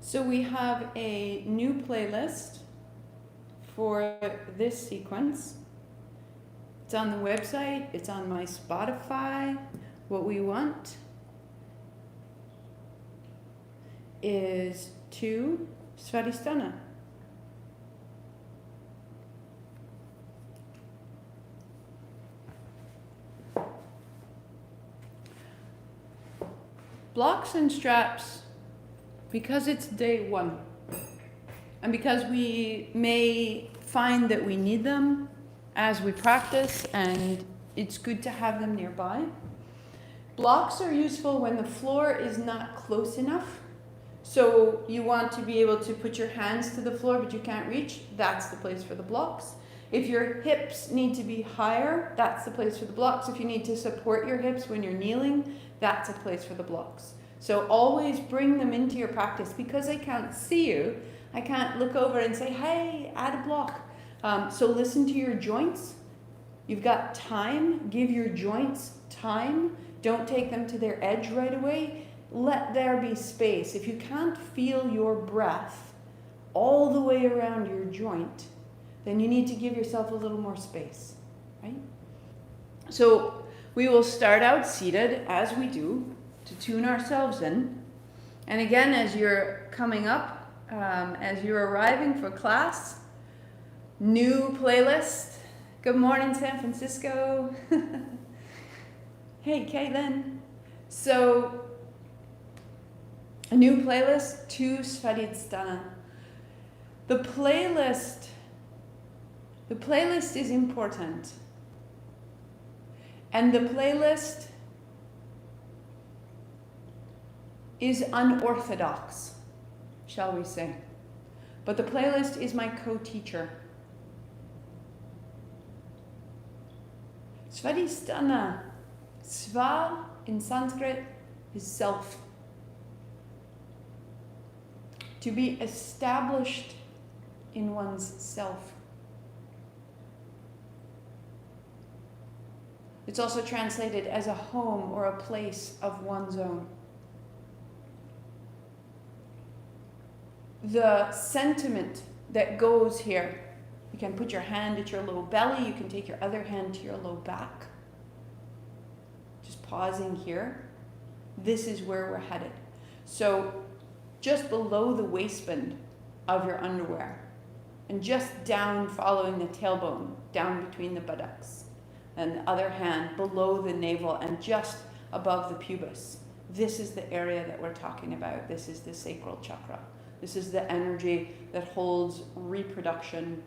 So we have a new playlist for this sequence. It's on the website, it's on my Spotify. What we want is to Svadhistana. Blocks and straps, because it's day one, and because we may find that we need them as we practice, and it's good to have them nearby. Blocks are useful when the floor is not close enough. So you want to be able to put your hands to the floor, but you can't reach. That's the place for the blocks. If your hips need to be higher, that's the place for the blocks. If you need to support your hips when you're kneeling, that's a place for the blocks. So always bring them into your practice. Because I can't see you, I can't look over and say, hey, add a block. So listen to your joints. You've got time. Give your joints time. Don't take them to their edge right away. Let there be space. If you can't feel your breath all the way around your joint, then you need to give yourself a little more space, right? So we will start out seated, as we do, to tune ourselves in. And again, as you're coming up, as you're arriving for class, new playlist. Good morning, San Francisco. Hey, Caitlin. So, a new playlist to Svadhistana. The playlist is important. And the playlist is unorthodox, shall we say. But the playlist is my co-teacher. Svadhistana. Sva in Sanskrit is self. To be established in one's self. It's also translated as a home or a place of one's own. The sentiment that goes here, you can put your hand at your low belly, you can take your other hand to your low back. Just pausing here. This is where we're headed. So just below the waistband of your underwear, and just down following the tailbone, down between the buttocks, and the other hand below the navel and just above the pubis. This is the area that we're talking about. This is the sacral chakra. This is the energy that holds reproduction.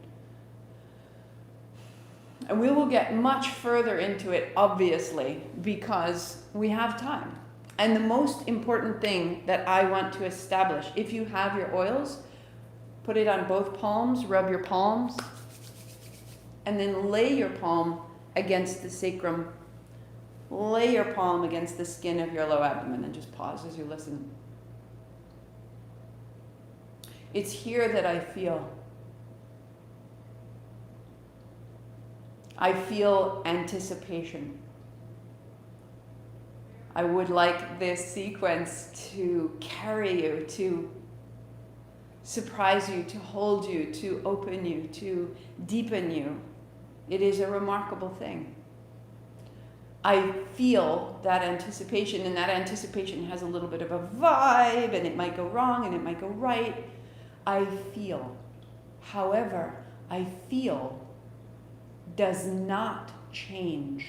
And we will get much further into it, obviously, because we have time. And the most important thing that I want to establish, if you have your oils, put it on both palms, rub your palms, and then lay your palm against the sacrum. Lay your palm against the skin of your low abdomen and just pause as you listen. It's here that I feel. I feel anticipation. I would like this sequence to carry you, to surprise you, to hold you, to open you, to deepen you. It is a remarkable thing. I feel that anticipation, and that anticipation has a little bit of a vibe, and it might go wrong and it might go right. I feel. However, I feel does not change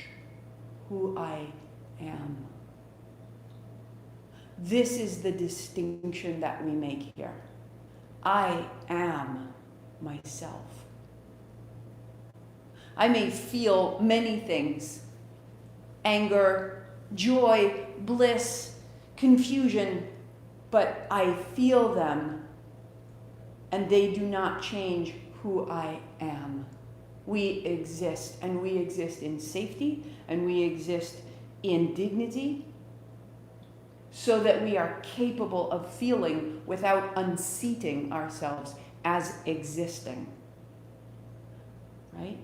who I am. This is the distinction that we make here. I am myself. I may feel many things: anger, joy, bliss, confusion, but I feel them and they do not change who I am. We exist, and we exist in safety, and we exist in dignity, so that we are capable of feeling without unseating ourselves as existing. Right?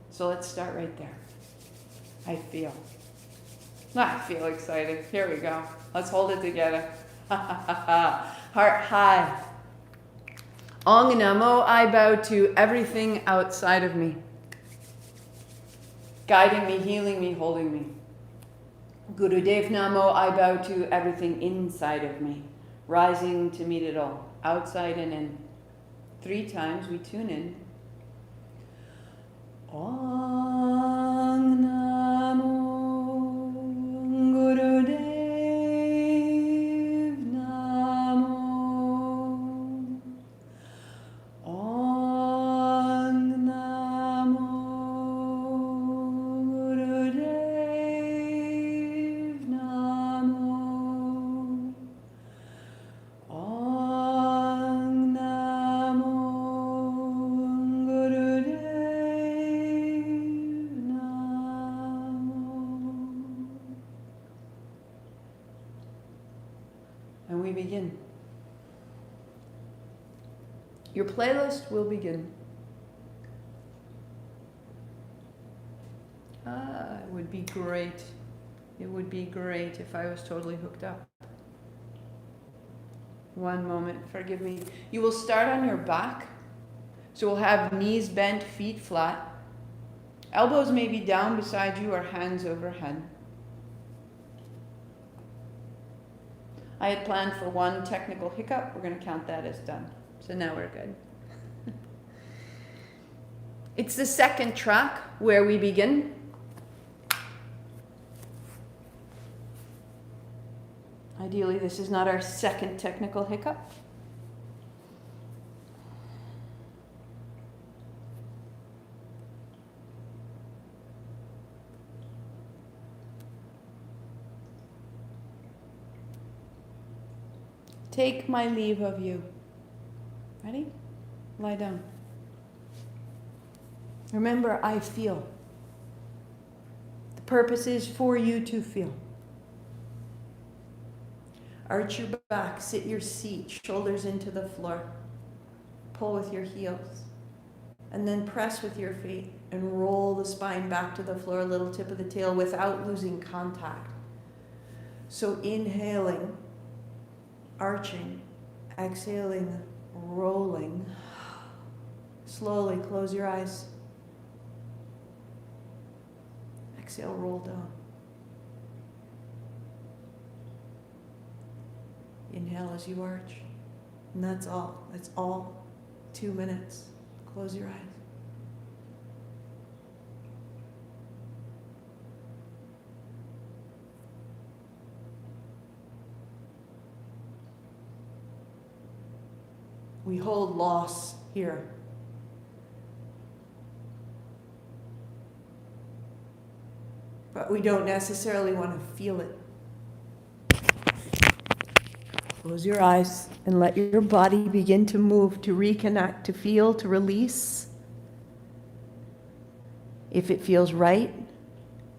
So let's start right there. I feel excited. Here we go. Let's hold it together. Heart high. Ong Namo, I bow to everything outside of me, guiding me, healing me, holding me. Gurudev Namo, I bow to everything inside of me, rising to meet it all, outside and in. 3 times we tune in. Ong Namo Gurudev Namo. Ong Namo Gurudev Namo. Ong Namo Gurudev Namo. And we begin. Your playlist will begin. It would be great. It would be great if I was totally hooked up. One moment, forgive me. You will start on your back. So we'll have knees bent, feet flat. Elbows may be down beside you or hands overhead. I had planned for one technical hiccup. We're going to count that as done. So now we're good. It's the second track where we begin. Ideally, this is not our second technical hiccup. Take my leave of you. Ready? Lie down. Remember, I feel. The purpose is for you to feel. Arch your back, sit your seat, shoulders into the floor. Pull with your heels. And then press with your feet and roll the spine back to the floor, little tip of the tail without losing contact. So inhaling, arching, exhaling, rolling. Slowly close your eyes. Exhale, roll down. Inhale as you arch. And that's all. That's all. 2 minutes. Close your eyes. We hold loss here. But we don't necessarily want to feel it. Close your eyes and let your body begin to move, to reconnect, to feel, to release. If it feels right,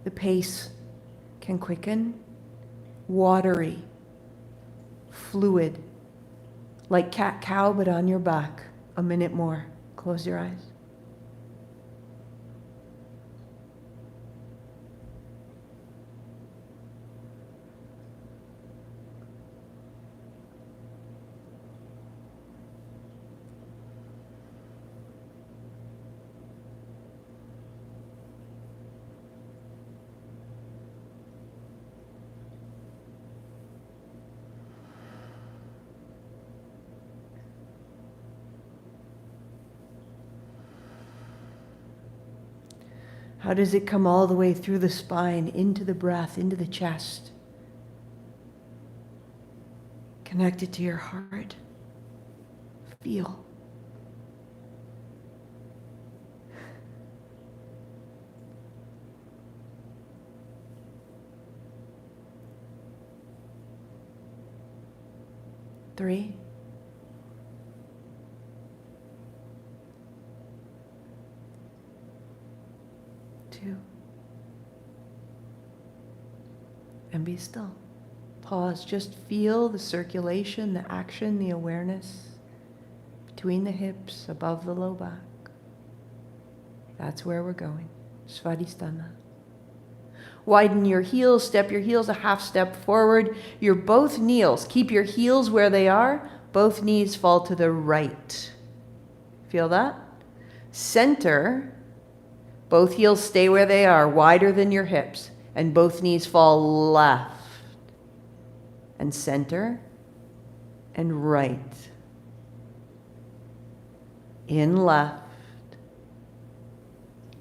the pace can quicken. Watery, fluid, like cat-cow, but on your back. A minute more. Close your eyes. How does it come all the way through the spine, into the breath, into the chest? Connect it to your heart. Feel. Three. 2. And be still. Pause. Just feel the circulation, the action, the awareness between the hips, above the low back. That's where we're going. Svadhistana. Widen your heels, step your heels a half step forward. Your both knees, keep your heels where they are. Both knees fall to the right. Feel that? Center, both heels stay where they are, wider than your hips. And both knees fall left. And center and right. In left.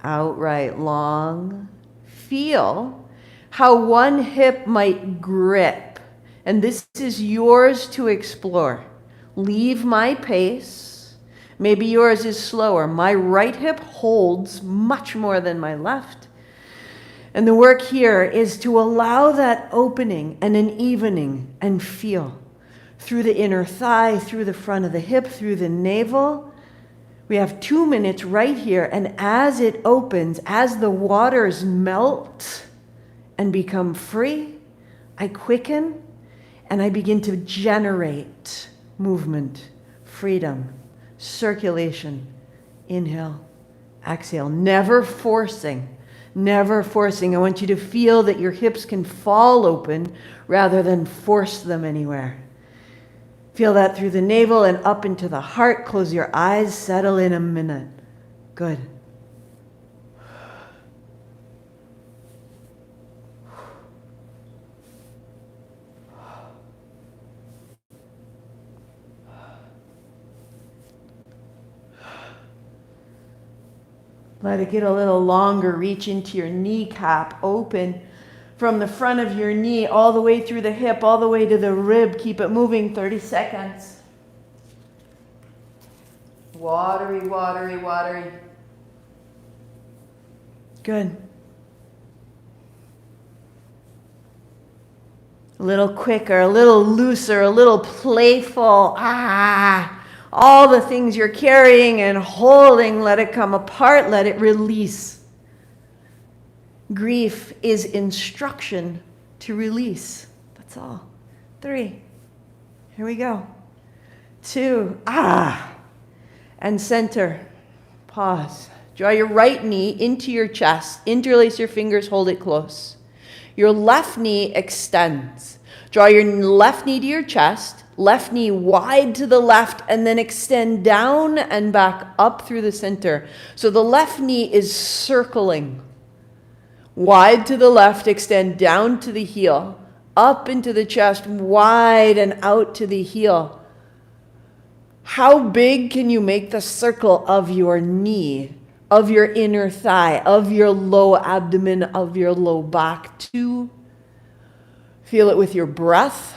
Out right, long. Feel how one hip might grip. And this is yours to explore. Leave my pace. Maybe yours is slower. My right hip holds much more than my left. And the work here is to allow that opening and an evening and feel through the inner thigh, through the front of the hip, through the navel. We have 2 minutes right here, and as it opens, as the waters melt and become free, I quicken and I begin to generate movement, freedom, circulation. Inhale, exhale, never forcing, never forcing. I want you to feel that your hips can fall open rather than force them anywhere. Feel that through the navel and up into the heart. Close your eyes, settle in a minute. Good. Let it get a little longer. Reach into your kneecap. Open from the front of your knee all the way through the hip, all the way to the rib. Keep it moving, 30 seconds. Watery, watery, watery. Good. A little quicker, a little looser, a little playful. All the things you're carrying and holding, let it come apart, let it release. Grief is instruction to release. That's all. 3. Here we go. 2. And center. Pause. Draw your right knee into your chest. Interlace your fingers, hold it close. Your left knee extends. Draw your left knee to your chest, left knee wide to the left, and then extend down and back up through the center. So the left knee is circling. Wide to the left, extend down to the heel, up into the chest, wide and out to the heel. How big can you make the circle of your knee, of your inner thigh, of your low abdomen, of your low back? 2. Feel it with your breath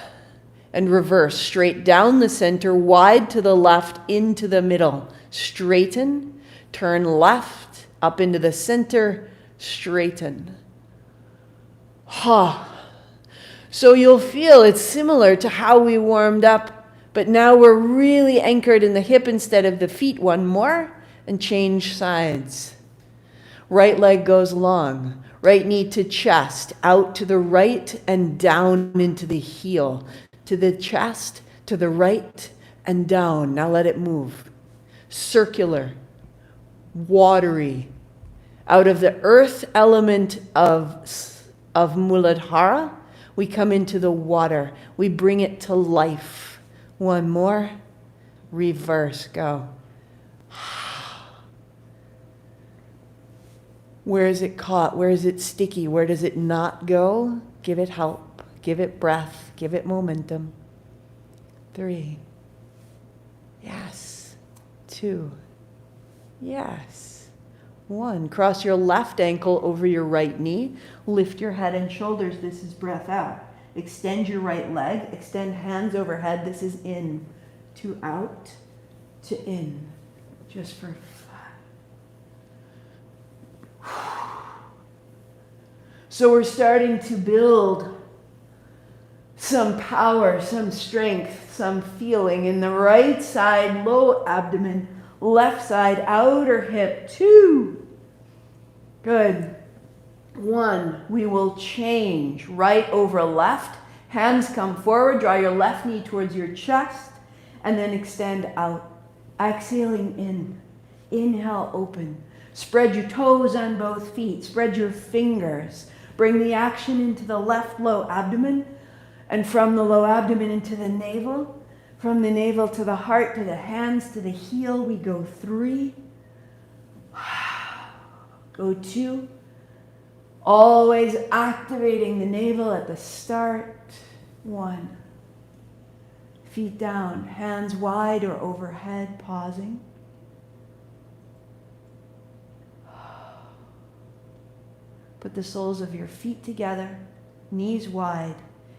and reverse. Straight down the center, wide to the left, into the middle. Straighten, turn left, up into the center, straighten. So you'll feel it's similar to how we warmed up, but now we're really anchored in the hip instead of the feet. 1 more, and change sides. Right leg goes long. Right knee to chest, out to the right and down into the heel. To the chest, to the right and down. Now let it move. Circular, watery. Out of the earth element of Muladhara, we come into the water. We bring it to life. 1 more. Reverse. Go. Where is it caught? Where is it sticky? Where does it not go? Give it help. Give it breath. Give it momentum. 3. Yes. 2. Yes. 1. Cross your left ankle over your right knee. Lift your head and shoulders. This is breath out. Extend your right leg. Extend hands overhead. This is in to out to in. Just for 5. So we're starting to build some power, some strength, some feeling in the right side, low abdomen, left side, outer hip. 2. Good. 1. We will change right over left. Hands come forward. Draw your left knee towards your chest and then extend out. Exhaling in. Inhale, open. Spread your toes on both feet. Spread your fingers. Bring the action into the left low abdomen, and from the low abdomen into the navel. From the navel to the heart, to the hands, to the heel, we go 3. Go 2. Always activating the navel at the start. 1. Feet down, hands wide or overhead, pausing. Put the soles of your feet together, knees wide,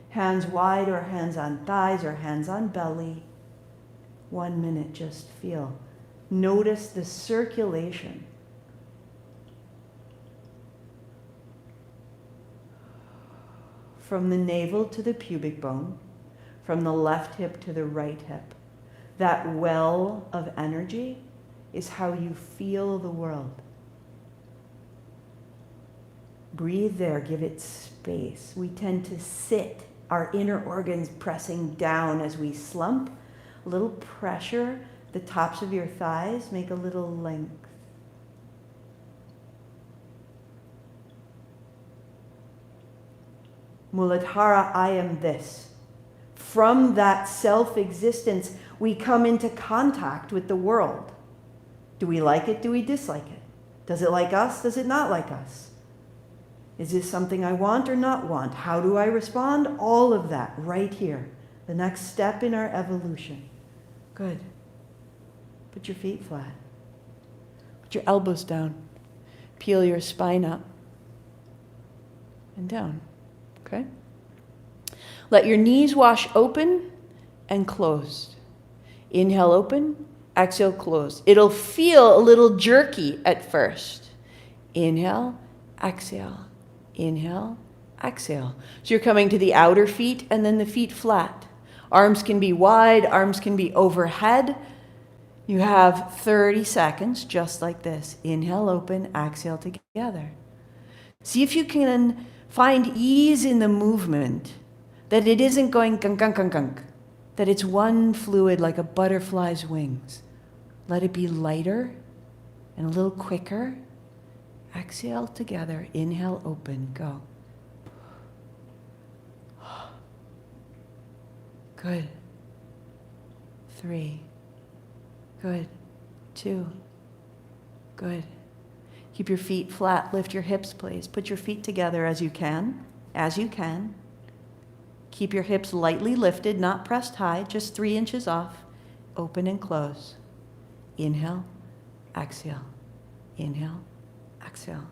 hands wide or hands on thighs or hands on belly. 1 minute, just feel. Notice the circulation. From the navel to the pubic bone, from the left hip to the right hip. That well of energy is how you feel the world. Breathe there, give it space. We tend to sit, our inner organs pressing down as we slump. A little pressure, the tops of your thighs make a little length. Muladhara, I am this. From that self-existence, we come into contact with the world. Do we like it? Do we dislike it? Does it like us? Does it not like us? Is this something I want or not want? How do I respond? All of that right here. The next step in our evolution. Good. Put your feet flat. Put your elbows down. Peel your spine up and down. Okay? Let your knees wash open and closed. Inhale, open. Exhale, closed. It'll feel a little jerky at first. Inhale, exhale. Inhale, exhale. So you're coming to the outer feet and then the feet flat. Arms can be wide, arms can be overhead. You have 30 seconds just like this. Inhale, open, exhale together. See if you can find ease in the movement, that it isn't going gunk, gunk, gunk, gunk, that it's one fluid like a butterfly's wings. Let it be lighter and a little quicker. Exhale together. Inhale, open, go. Good. 3. Good. 2. Good. Keep your feet flat. Lift your hips, please. Put your feet together as you can. As you can. Keep your hips lightly lifted, not pressed high, just 3 inches off. Open and close. Inhale, exhale. Inhale, exhale.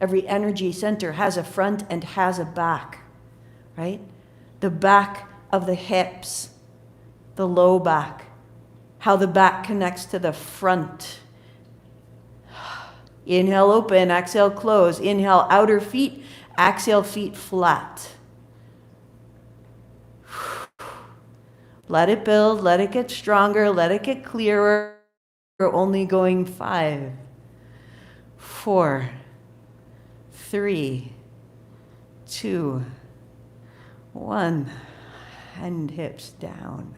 Every energy center has a front and has a back, right? The back of the hips, the low back, how the back connects to the front. Inhale, open, exhale, close. Inhale, outer feet, exhale, feet flat. Let it build, let it get stronger, let it get clearer. We're only going 5, 4, 3, 2, 1, and hips down.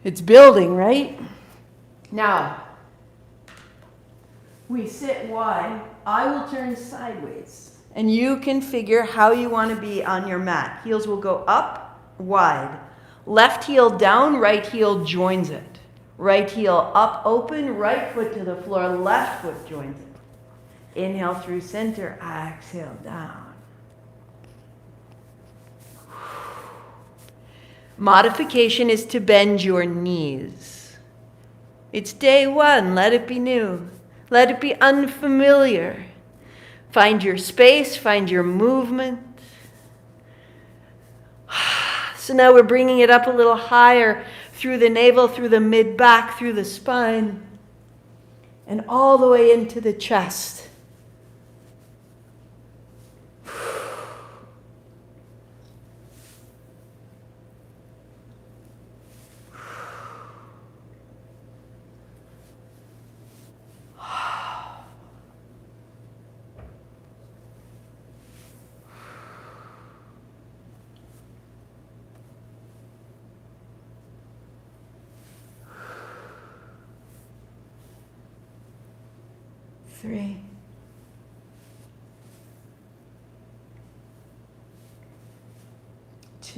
It's building, right? Now, we sit wide. I will turn sideways. And you can figure how you want to be on your mat. Heels will go up, wide. Left heel down, right heel joins it. Right heel up, open, right foot to the floor, left foot joins it. Inhale through center, exhale down. Modification is to bend your knees. It's day 1, let it be new. Let it be unfamiliar. Find your space, find your movement. So now we're bringing it up a little higher through the navel, through the mid-back, through the spine, and all the way into the chest. Three,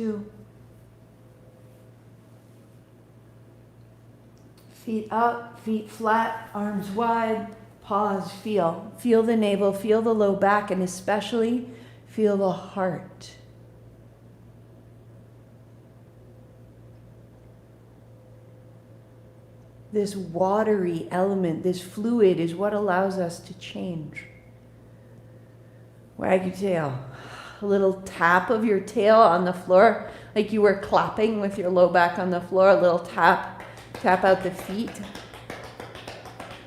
2. Feet up, feet flat, arms wide. Pause, feel. Feel the navel, feel the low back, and especially feel the heart. This watery element, this fluid, is what allows us to change. Wag your tail. A little tap of your tail on the floor, like you were clapping with your low back on the floor. A little tap. Tap out the feet.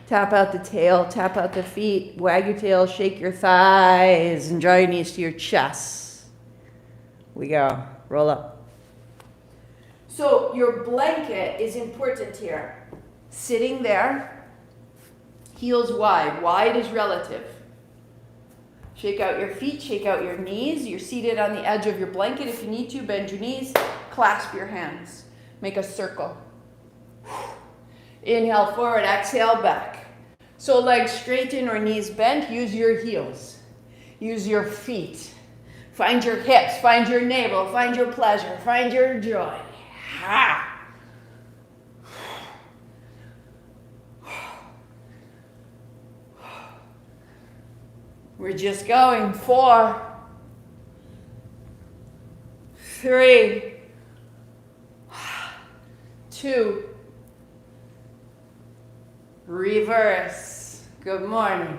Tap out the tail. Tap out the feet. Wag your tail. Shake your thighs. And draw your knees to your chest. We go. Roll up. So your blanket is important here. Sitting there, heels wide. Wide is relative. Shake out your feet, shake out your knees. You're seated on the edge of your blanket. If you need to, bend your knees, clasp your hands. Make a circle. Inhale forward, exhale back. So legs straighten or knees bent. Use your heels. Use your feet. Find your hips, find your navel, find your pleasure, find your joy. Ha! We're just going. 4, 3, 2, reverse. Good morning.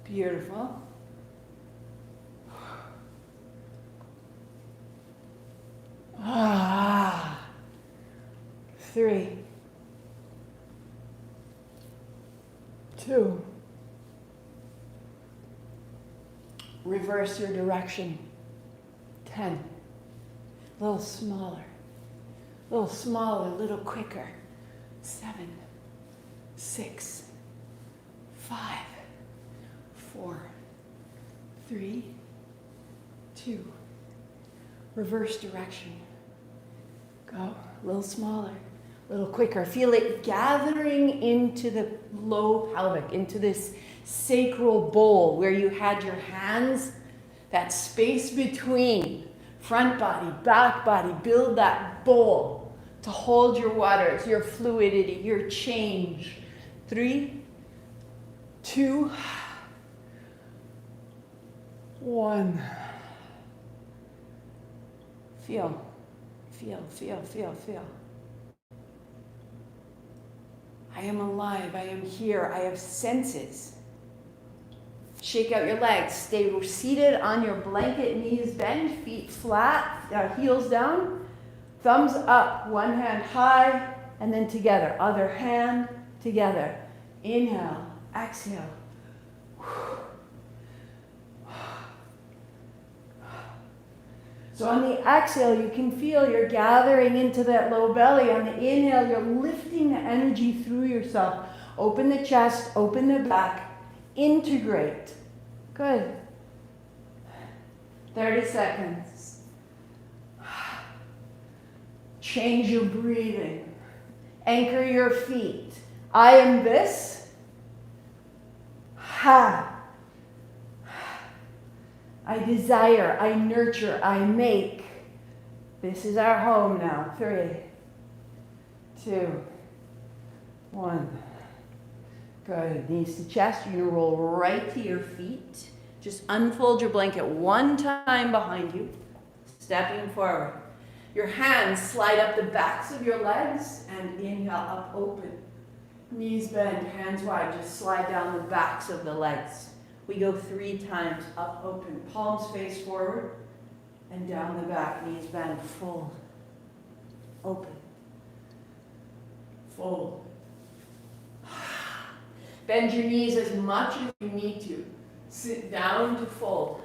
Beautiful. Ah. 3, 2. Reverse your direction. 10. A little smaller. A little smaller, a little quicker. 7, 6, 5, 4, 3, 2. Reverse direction. Go. A little smaller, a little quicker. Feel it gathering into the low pelvic, into this sacral bowl where you had your hands, that space between front body, back body. Build that bowl to hold your waters, your fluidity, your change. 3, 2, 1. Feel. Feel, feel, feel, feel. I am alive. I am here. I have senses. Shake out your legs. Stay seated on your blanket, knees bent, feet flat, heels down, thumbs up, one hand high, and then together. Other hand together. Inhale, exhale. So on the exhale, you can feel you're gathering into that low belly. On the inhale, you're lifting the energy through yourself. Open the chest, open the back, integrate. Good. 30 seconds. Change your breathing. Anchor your feet. I am this. Ha. I desire, I nurture, I make. This is our home now. 3, 2, 1. Good. Knees to chest. You're going to roll right to your feet. Just unfold your blanket one time behind you. Stepping forward. Your hands slide up the backs of your legs and inhale up open. Knees bend, hands wide. Just slide down the backs of the legs. We go 3 times, up, open, palms face forward, and down the back, knees bend, fold, open, fold. Bend your knees as much as you need to. Sit down to fold.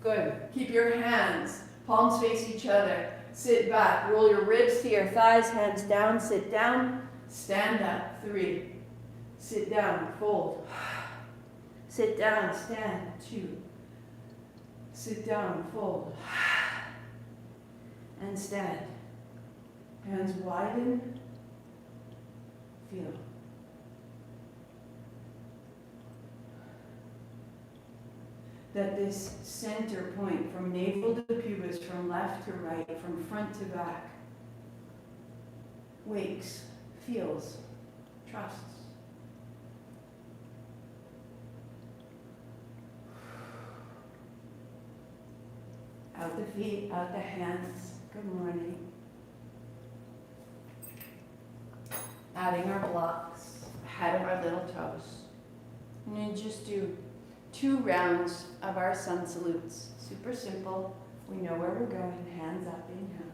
Good. Keep your hands, palms face each other. Sit back, roll your ribs to your thighs, hands down, sit down, stand up, 3. Sit down, fold. Sit down, stand, 2. Sit down, fold. And stand. Hands widen. Feel. that this center point from navel to pubis, from left to right, from front to back, wakes, feels, trusts. Out the feet, out the hands. Good morning. Adding our blocks ahead of our little toes. And then just do 2 rounds of our sun salutes. Super simple. We know where we're going. Hands up, inhale.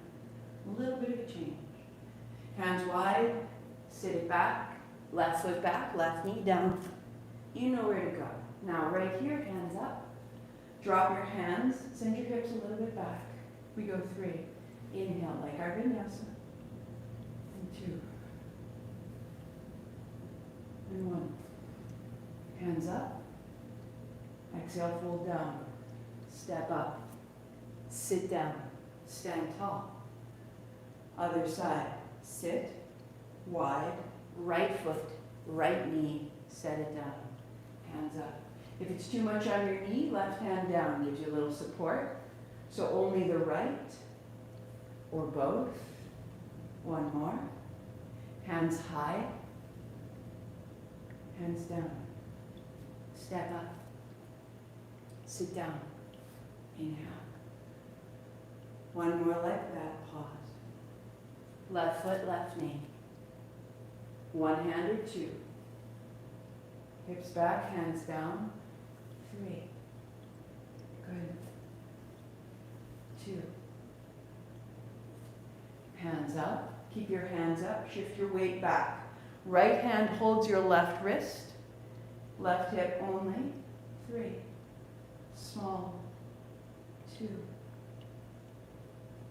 A little bit of a change. Hands wide, sit it back, left foot back, left knee down. You know where to go. Now right here, hands up. Drop your hands, send your hips a little bit back. We go 3. Inhale like our vinyasa. And 2. And 1. Hands up. Exhale, fold down. Step up. Sit down. Stand tall. Other side. Sit. Wide. Right foot. Right knee. Set it down. Hands up. If it's too much on your knee, left hand down. Gives you a little support. So only the right or both. 1 more. Hands high. Hands down. Step up. Sit down. Inhale. 1 more like that. Pause. Left foot, left knee. 1 hand or 2. Hips back, hands down. 3. Good. 2. Hands up. Keep your hands up. Shift your weight back. Right hand holds your left wrist. Left hip only. 3. Small. 2.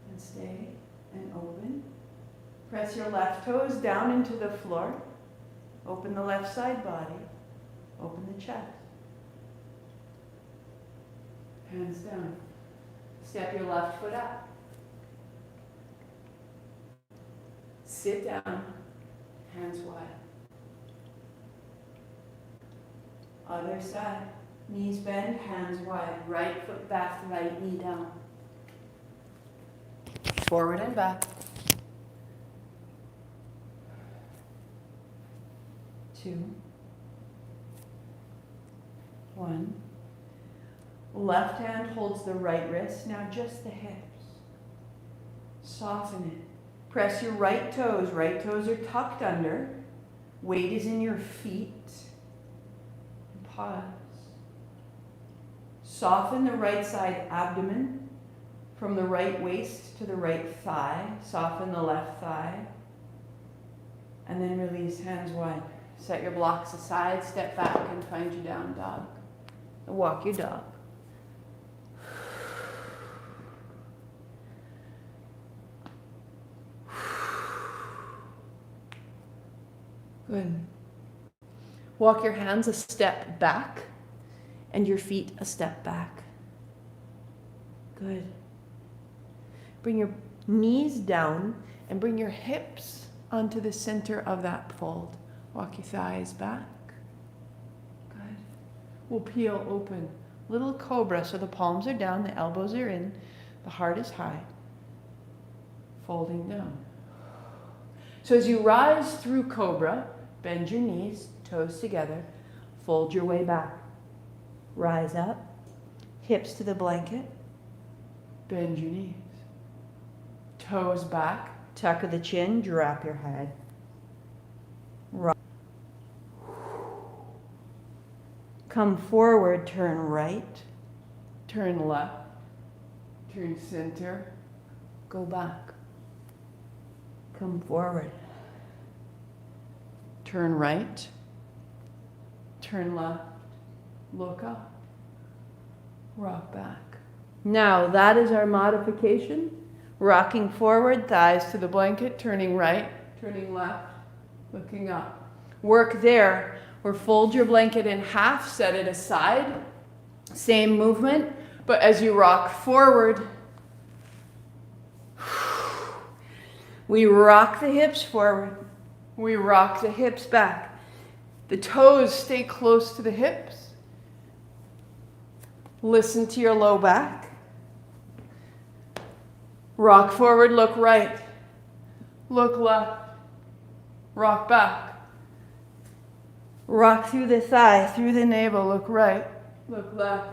And stay and open. Press your left toes down into the floor. Open the left side body. Open the chest. Hands down. Step your left foot up. Sit down. Hands wide. Other side. Knees bend, hands wide. Right foot back, right knee down. Forward and back. 2. 1. Left hand holds the right wrist. Now just the hips. Soften it. Press your right toes. Right toes are tucked under. Weight is in your feet. Pause. Soften the right side abdomen from the right waist to the right thigh. Soften the left thigh. And then release, hands wide. Set your blocks aside, step back and find your down dog. And walk your dog. Good. Walk your hands a step back and your feet a step back. Good. Bring your knees down and bring your hips onto the center of that fold. Walk your thighs back. Good. We'll peel open. Little cobra, so the palms are down, the elbows are in, the heart is high. Folding down. So as you rise through cobra, bend your knees, toes together, fold your way back. Rise up, hips to the blanket, bend your knees. Toes back, tuck of the chin, drop your head. Right. Come forward, turn right, turn left, turn center, go back. Come forward. Turn right, turn left, look up, rock back. Now that is our modification. Rocking forward, thighs to the blanket, turning right, turning left, looking up. Work there, or fold your blanket in half, set it aside. Same movement, but as you rock forward, we rock the hips forward. We rock the hips back. The toes stay close to the hips. Listen to your low back. Rock forward, look right. Look left. Rock back. Rock through the thigh, through the navel, look right. Look left.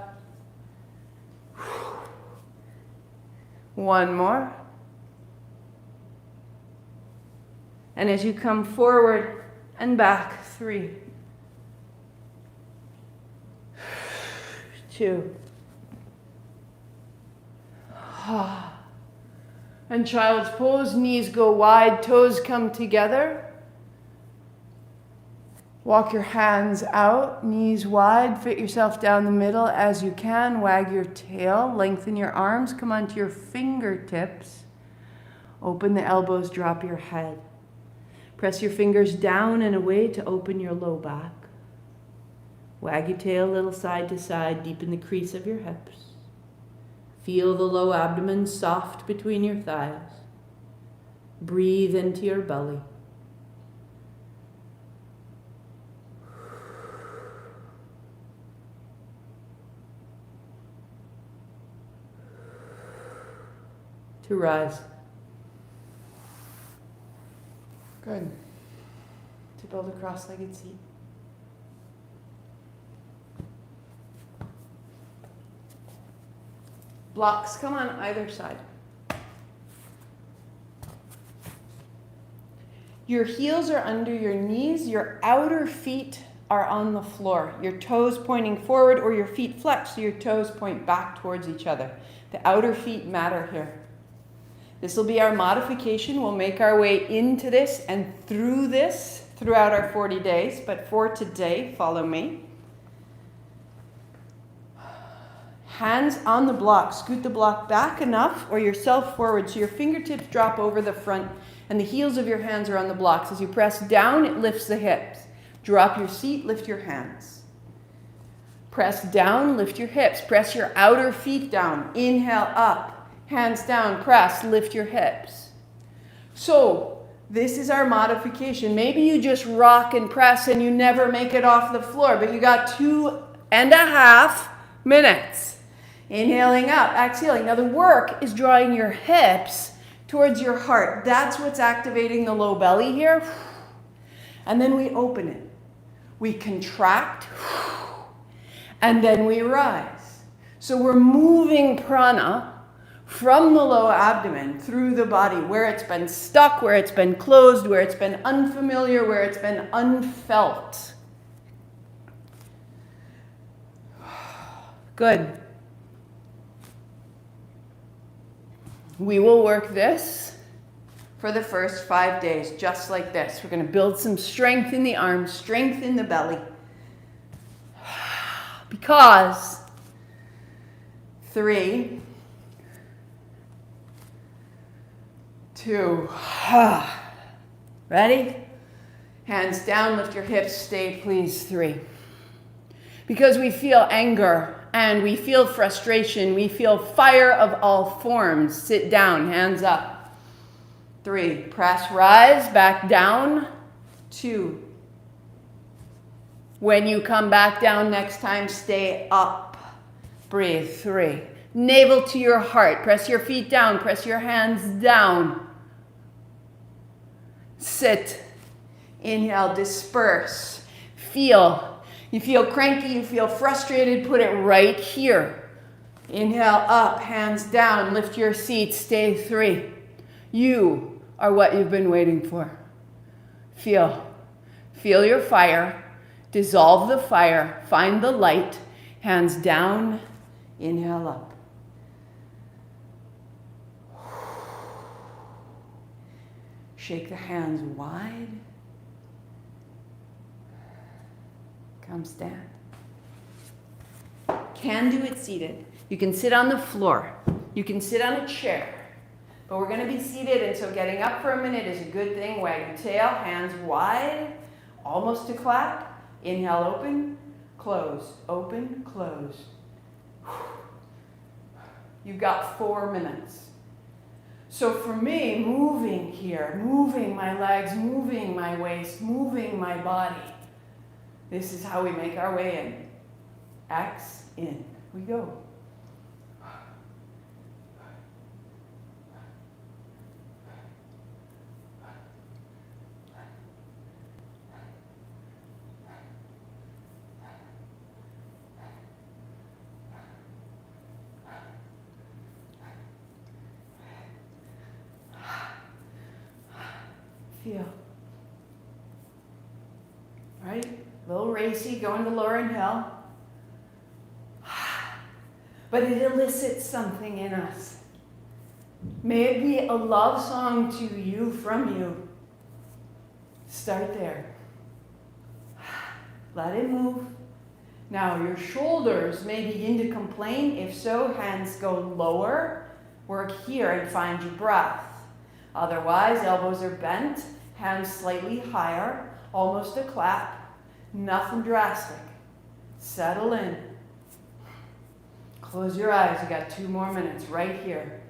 One more. And as you come forward and back, 3, 2. And child's pose, knees go wide, toes come together. Walk your hands out, knees wide, fit yourself down the middle as you can. Wag your tail, lengthen your arms, come onto your fingertips. Open the elbows, drop your head. Press your fingers down and away to open your low back. Wag your tail a little side to side, deepen the crease of your hips. Feel the low abdomen soft between your thighs. Breathe into your belly. To rise. Good. To build a cross-legged seat. Blocks come on either side. Your heels are under your knees. Your outer feet are on the floor. Your toes pointing forward or your feet flex so your toes point back towards each other. The outer feet matter here. This will be our modification. We'll make our way into this and through this throughout our 40 days. But for today, follow me. Hands on the block. Scoot the block back enough or yourself forward so your fingertips drop over the front and the heels of your hands are on the blocks. As you press down, it lifts the hips. Drop your seat, lift your hands. Press down, lift your hips. Press your outer feet down. Inhale up. Hands down, press, lift your hips. So, this is our modification. Maybe you just rock and press and you never make it off the floor, but you got 2.5 minutes. Inhaling up, exhaling. Now the work is drawing your hips towards your heart. That's what's activating the low belly here. And then we open it. We contract, and then we rise. So we're moving prana from the low abdomen through the body, where it's been stuck, where it's been closed, where it's been unfamiliar, where it's been unfelt. Good. We will work this for the first 5 days, just like this. We're going to build some strength in the arms, strength in the belly. Because 3, 2, ready? Hands down, lift your hips, stay please, 3. Because we feel anger and we feel frustration, we feel fire of all forms. Sit down, hands up. 3, press, rise, back down. 2. When you come back down next time, stay up. Breathe, 3. Navel to your heart, press your feet down, press your hands down. Sit, inhale, disperse, feel. You feel cranky, you feel frustrated, put it right here. Inhale up, hands down, lift your seat, stay 3. You are what you've been waiting for. Feel your fire, dissolve the fire, find the light, hands down, inhale up. Shake the hands wide. Come stand. Can do it seated. You can sit on the floor. You can sit on a chair. But we're going to be seated, and so getting up for a minute is a good thing. Wag your tail, hands wide, almost to clap. Inhale, open, close, open, close. You've got 4 minutes. So for me, moving here, moving my legs, moving my waist, moving my body, this is how we make our way in. X, in. we go. Feel. Right? A little racy, going to lower inhale. But it elicits something in us. May it be a love song to you from you. Start there. Let it move. Now your shoulders may begin to complain. If so, hands go lower. Work here and find your breath. Otherwise, elbows are bent, hands slightly higher, almost a clap. Nothing drastic. Settle in. Close your eyes. You got 2 more minutes right here.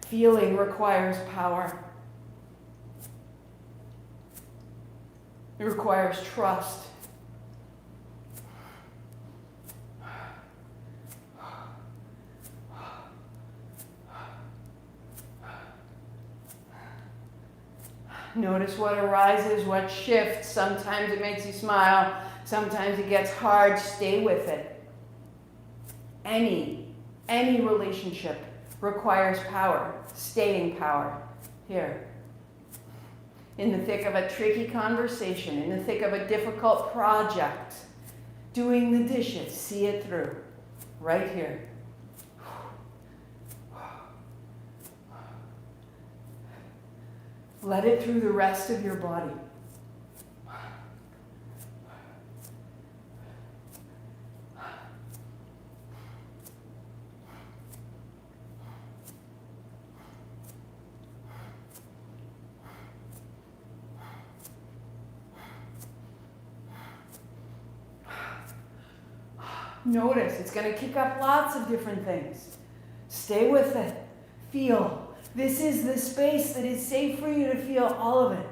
Feeling requires power. It requires trust. Notice what arises, what shifts. Sometimes it makes you smile. Sometimes it gets hard. Stay with it. Any relationship requires power. Staying power. Here. In the thick of a tricky conversation, in the thick of a difficult project, doing the dishes, see it through. Right here. Let it through the rest of your body. Notice, it's going to kick up lots of different things. Stay with it. Feel. This is the space that is safe for you to feel all of it.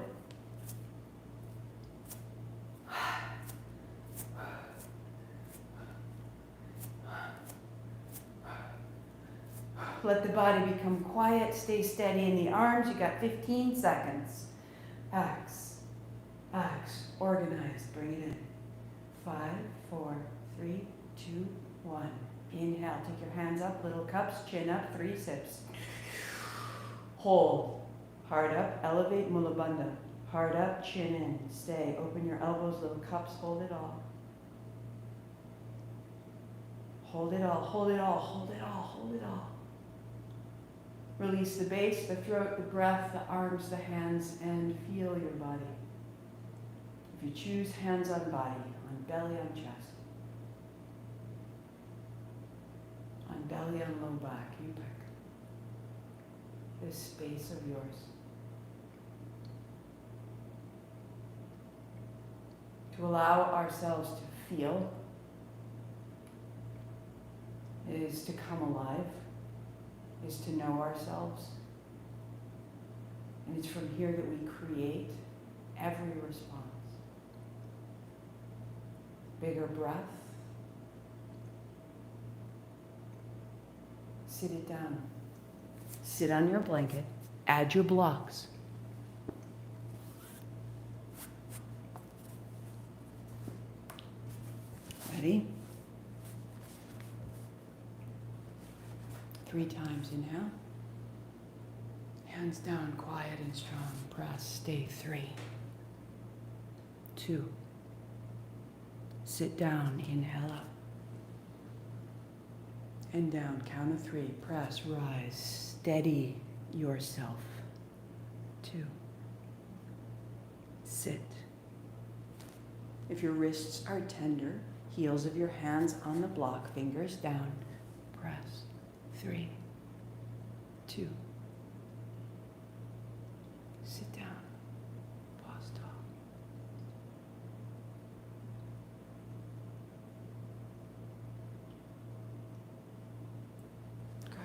Let the body become quiet. Stay steady in the arms. You got 15 seconds. X. Organized. Bring it in. 5, 4, 3, 2, 1. Inhale. Take your hands up. Little cups. Chin up. 3 sips. Hold. Heart up. Elevate. Mula Bandha. Heart up. Chin in. Stay. Open your elbows. Little cups. Hold it all. Hold it all. Hold it all. Hold it all. Hold it all. Release the base, the throat, the breath, the arms, the hands, and feel your body. If you choose, hands on body, on belly, on chest. On belly, on low back, you pick. This space of yours. To allow ourselves to feel is to come alive, is to know ourselves. And it's from here that we create every response. Bigger breath. Sit it down. Sit on your blanket. Add your blocks. Ready? 3 times. Inhale. Hands down, quiet and strong. Press. Stay. 3, 2. Sit down. Inhale up. And down. Count of 3. Press. Rise. Steady yourself. 2. Sit. If your wrists are tender, heels of your hands on the block, fingers down. Press. 3, 2. Sit down. Pause tall. Good.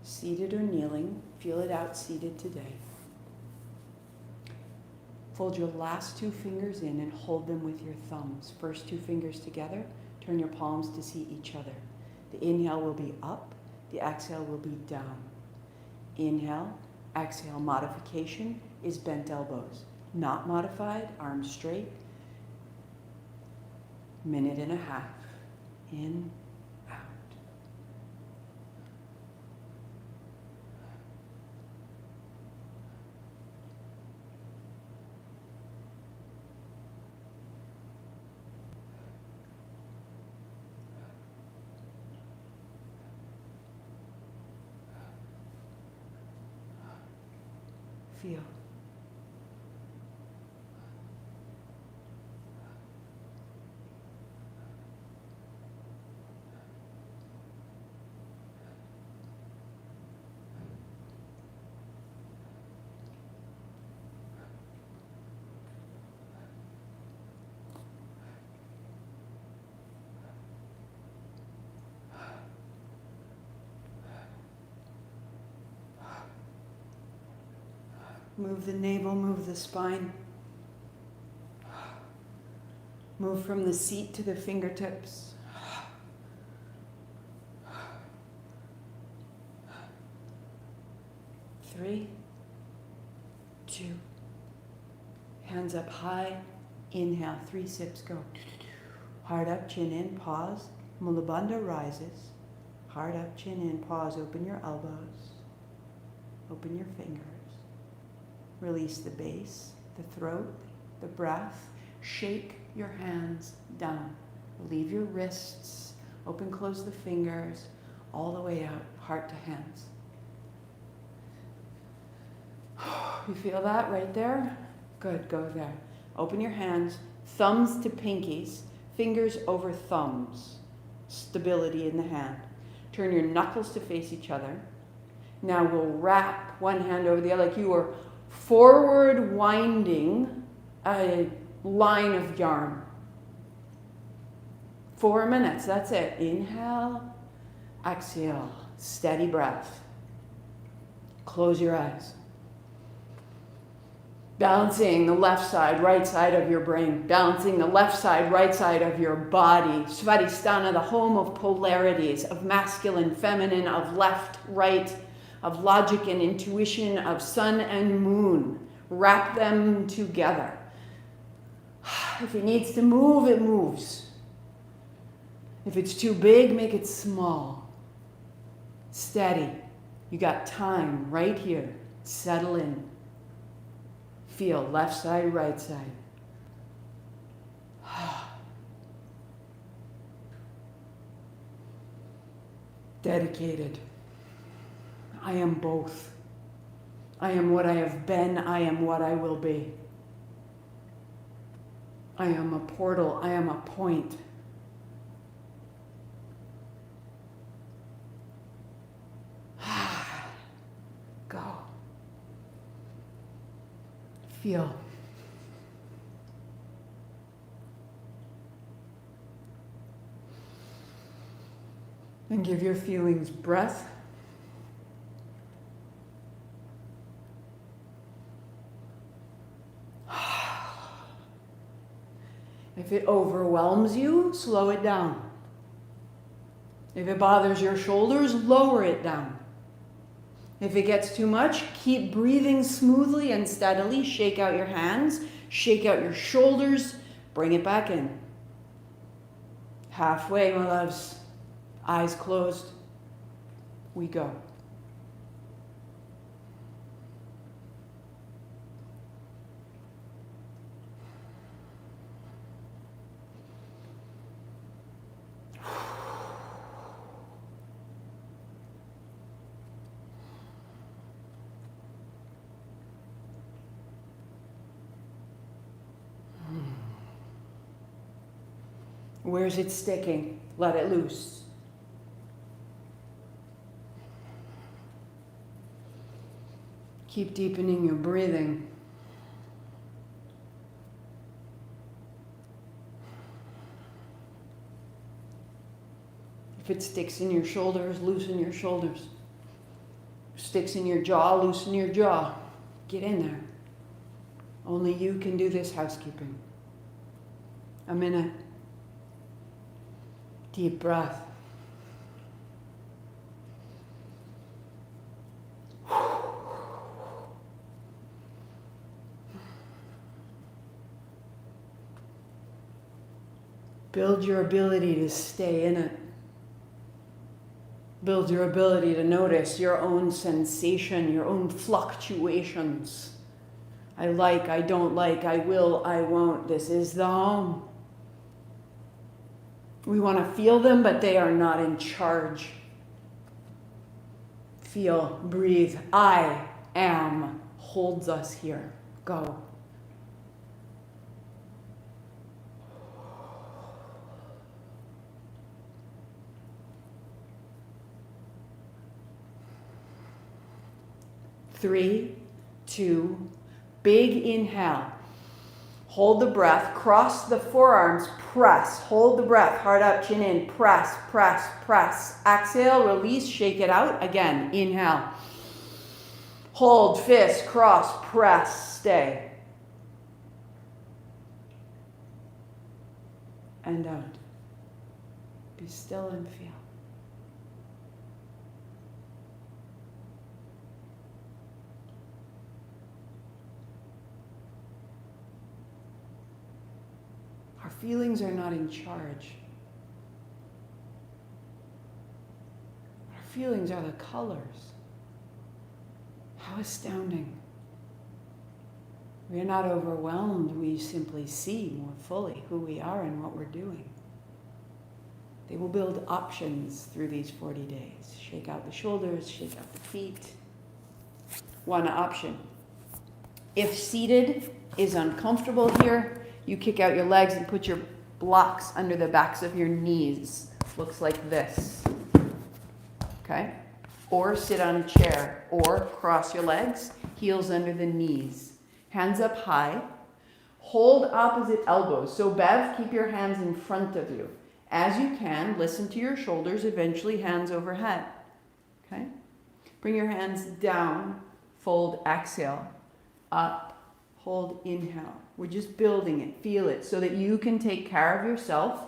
Seated or kneeling, feel it out seated today. Fold your last 2 fingers in and hold them with your thumbs. First 2 fingers together. Turn your palms to see each other. The inhale will be up. The exhale will be down. Inhale, exhale. Modification is bent elbows. Not modified, arms straight. 1.5 minutes. In, out. Feel. Move the navel, move the spine. Move from the seat to the fingertips. Three, 2, hands up high. Inhale, 3 sips, go. Heart up, chin in, pause. Mula Bandha rises. Heart up, chin in, pause. Open your elbows. Open your fingers. Release the base, the throat, the breath. Shake your hands down. Leave your wrists. Open, close the fingers. All the way out, heart to hands. You feel that right there? Good, go there. Open your hands, thumbs to pinkies, fingers over thumbs. Stability in the hand. Turn your knuckles to face each other. Now we'll wrap one hand over the other like you were forward winding a line of yarn. 4 minutes, that's it. Inhale, exhale, steady breath. Close your eyes. Balancing the left side, right side of your brain. Balancing the left side, right side of your body. Svadhistana, the home of polarities, of masculine, feminine, of left, right, of logic and intuition, of sun and moon. Wrap them together. If it needs to move, it moves. If it's too big, make it small. Steady. You got time right here. Settle in. Feel left side, right side. Dedicated. I am both. I am what I have been. I am what I will be. I am a portal. I am a point. Go. Feel. And give your feelings breath. If it overwhelms you, slow it down. If it bothers your shoulders, lower it down. If it gets too much, keep breathing smoothly and steadily. Shake out your hands, shake out your shoulders, bring it back in. Halfway, my loves. Eyes closed. We go. Where's it sticking? Let it loose. Keep deepening your breathing. If it sticks in your shoulders, loosen your shoulders. Sticks in your jaw, loosen your jaw. Get in there. Only you can do this housekeeping. A minute. Deep breath. Build your ability to stay in it. Build your ability to notice your own sensation, your own fluctuations. I like, I don't like, I will, I won't. This is the home. We want to feel them, but they are not in charge. Feel, breathe. I am holds us here. Go. Three, two, big inhale. Hold the breath, cross the forearms, press. Hold the breath, heart up, chin in, press, press, press. Exhale, release, shake it out. Again, inhale. Hold, fist, cross, press, stay. And out. Be still and feel. Our feelings are not in charge. Our feelings are the colors. How astounding. We are not overwhelmed. We simply see more fully who we are and what we're doing. They will build options through these 40 days. Shake out the shoulders, shake out the feet. One option. If seated is uncomfortable here, you kick out your legs and put your blocks under the backs of your knees. Looks like this. Okay? Or sit on a chair. Or cross your legs, heels under the knees. Hands up high. Hold opposite elbows. So Bev, keep your hands in front of you. As you can, listen to your shoulders, eventually hands overhead. Okay? Bring your hands down. Fold, exhale. Up. Hold, inhale. We're just building it, feel it, so that you can take care of yourself,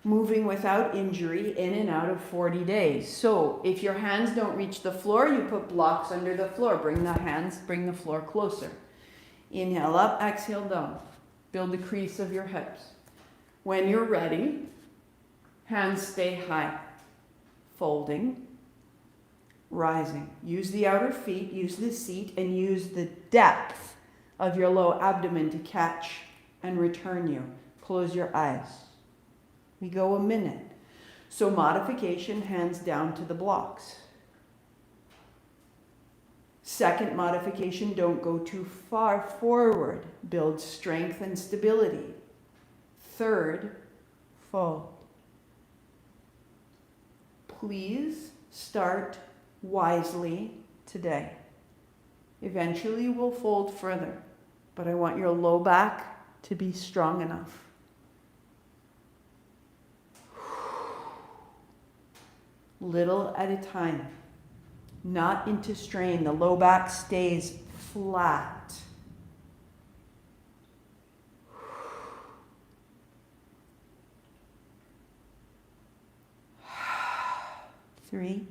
moving without injury in and out of 40 days. So if your hands don't reach the floor, you put blocks under the floor. Bring the floor closer. Inhale up, exhale down. Build the crease of your hips. When you're ready, hands stay high. Folding, rising. Use the outer feet, use the seat, and use the depth of your low abdomen to catch and return you. Close your eyes. We go a minute. So modification, hands down to the blocks. Second modification, don't go too far forward. Build strength and stability. Third, fold. Please start wisely today. Eventually we'll fold further, but I want your low back to be strong enough. Little at a time, not into strain. The low back stays flat. Three,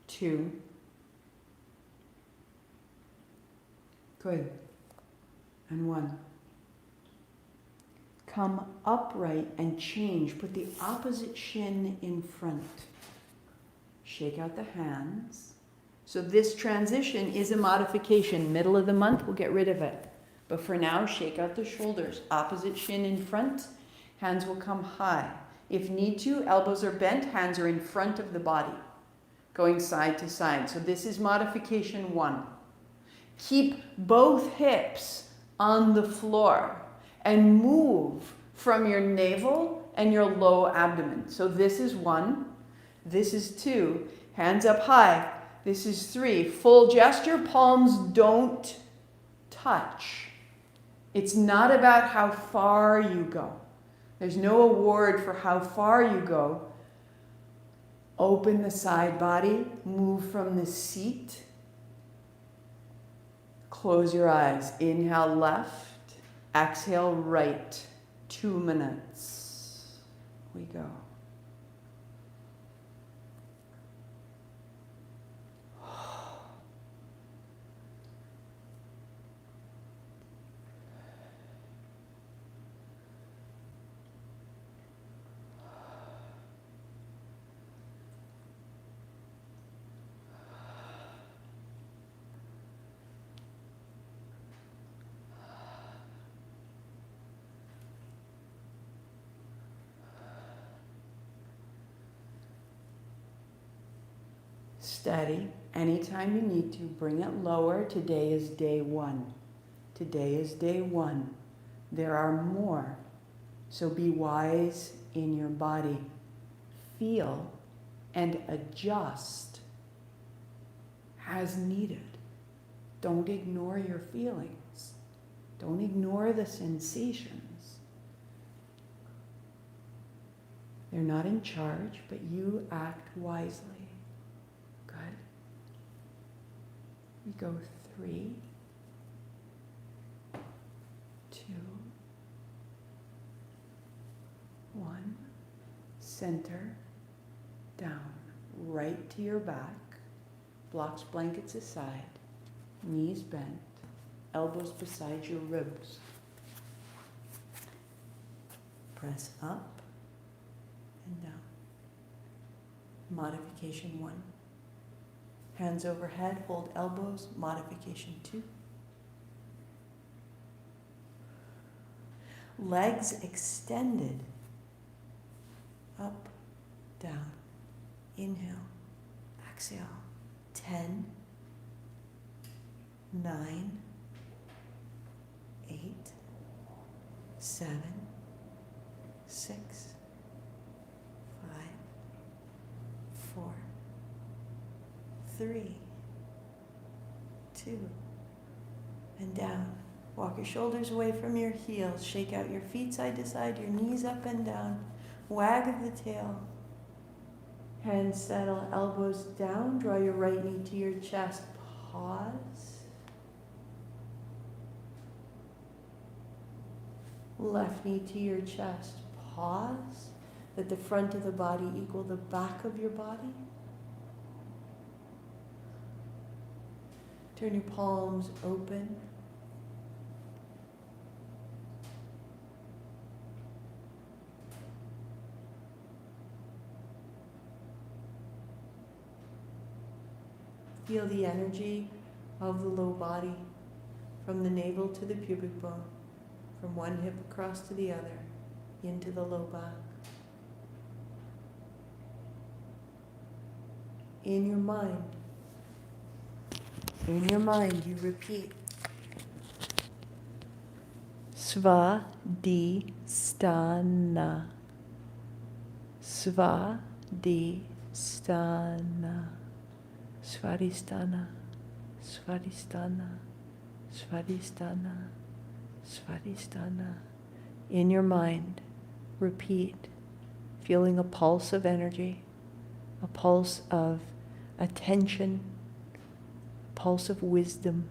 two, good, and one. Come upright and change. Put the opposite shin in front. Shake out the hands. So this transition is a modification. Middle of the month, we'll get rid of it. But for now, shake out the shoulders. Opposite shin in front. Hands will come high. If need to, elbows are bent. Hands are in front of the body, going side to side. So this is modification one. Keep both hips on the floor and move from your navel and your low abdomen. So this is one, this is two, hands up high, this is three. Full gesture, palms don't touch. It's not about how far you go. There's no award for how far you go. Open the side body, move from the seat Close your eyes. Inhale left, exhale right. 2 minutes. We go. Steady. Anytime you need to, bring it lower. Today is day 1. Today is day 1. There are more. So be wise in your body. Feel and adjust as needed. Don't ignore your feelings. Don't ignore the sensations. They're not in charge, but you act wisely. Good. We go 3, 2, 1. Center, down, right to your back. Blocks, blankets aside. Knees bent. Elbows beside your ribs. Press up and down. Modification 1. Hands overhead, hold elbows. Modification 2. Legs extended. Up, down. Inhale, exhale. 10, 9, 8, 7, 6, 5, 4, 3, 2, and down. Walk your shoulders away from your heels. Shake out your feet side to side, your knees up and down. Wag of the tail. Hands settle, elbows down. Draw your right knee to your chest. Pause. Left knee to your chest. Pause. Let the front of the body equal the back of your body. Turn your palms open. Feel the energy of the low body from the navel to the pubic bone, from one hip across to the other, into the low back. In your mind, you repeat Svadhistana, Svadhistana, Svadhistana, Svadhistana, Svadhistana, Svadhistana. In your mind, repeat, feeling a pulse of energy, a pulse of attention, a pulse of wisdom.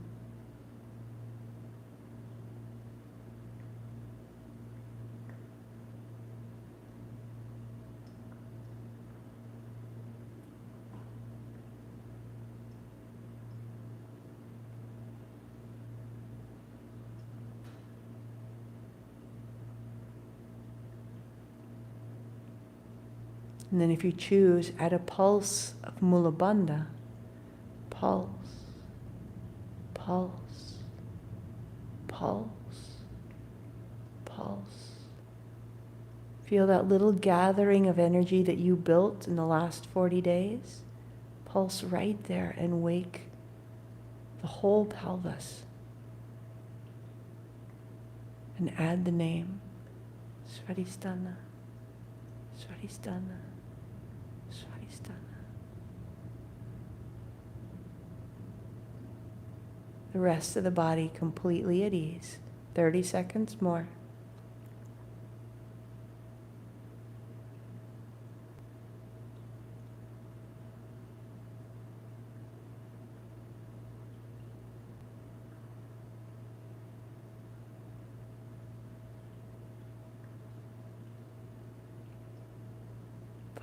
And then if you choose, add a pulse of Mulabandha. Pulse, pulse, pulse, pulse. Feel that little gathering of energy that you built in the last 40 days. Pulse right there and wake the whole pelvis. And add the name, Svadhistana, Svadhistana. The rest of the body completely at ease. 30 seconds more.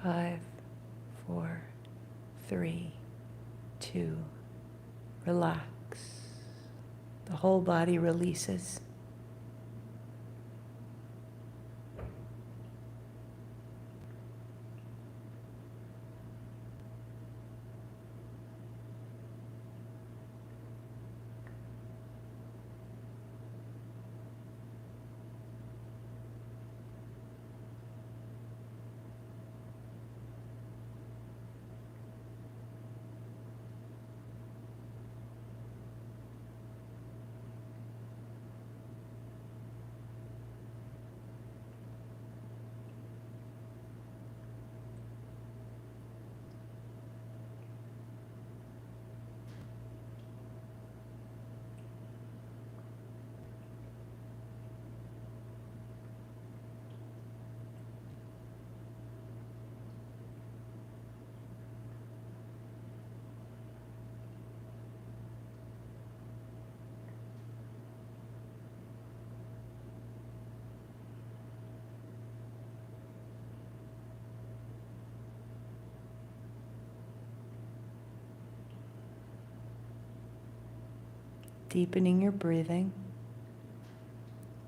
5, 4, 3, 2, relax. The whole body releases. Deepening your breathing.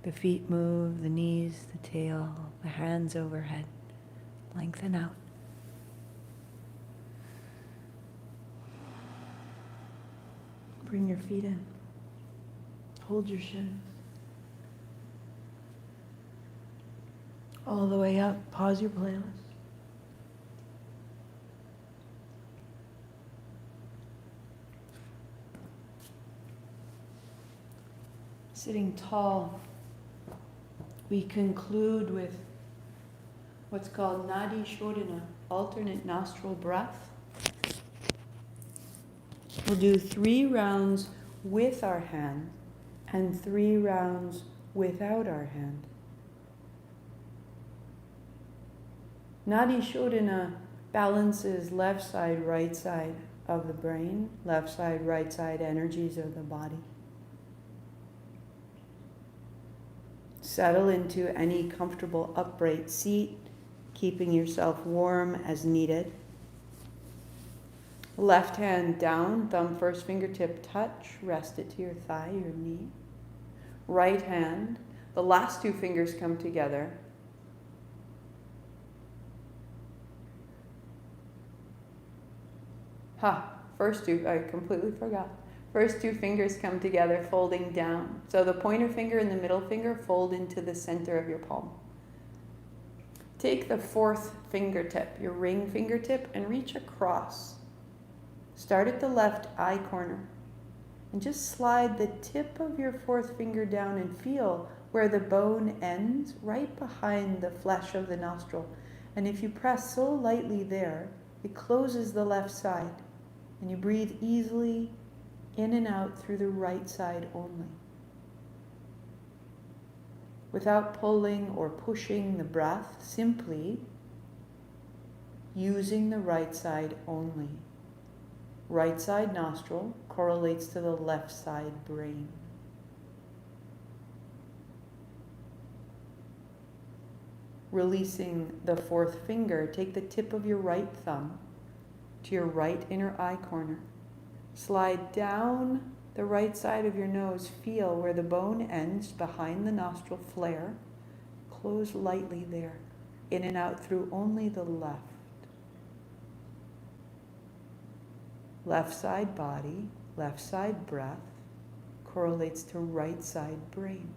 The feet move, the knees, the tail, the hands overhead. Lengthen out. Bring your feet in. Hold your shins. All the way up. Pause your playlist. Sitting tall, we conclude with what's called Nadi Shodhina, alternate nostril breath. We'll do 3 rounds with our hand and 3 rounds without our hand. Nadi Shodhina balances left side, right side of the brain, left side, right side energies of the body. Settle into any comfortable upright seat, keeping yourself warm as needed. Left hand down, thumb first fingertip touch, rest it to your thigh, your knee. Right hand, the last 2 fingers come together. First 2, I completely forgot. First 2 fingers come together, folding down. So the pointer finger and the middle finger fold into the center of your palm. Take the 4th fingertip, your ring fingertip, and reach across. Start at the left eye corner. And just slide the tip of your 4th finger down and feel where the bone ends, right behind the flesh of the nostril. And if you press so lightly there, it closes the left side. And you breathe easily in and out through the right side only. Without pulling or pushing the breath, simply using the right side only. Right side nostril correlates to the left side brain. Releasing the 4th finger, take the tip of your right thumb to your right inner eye corner. Slide down the right side of your nose. Feel where the bone ends behind the nostril flare. Close lightly there. In and out through only the left. Left side body, left side breath correlates to right side brain.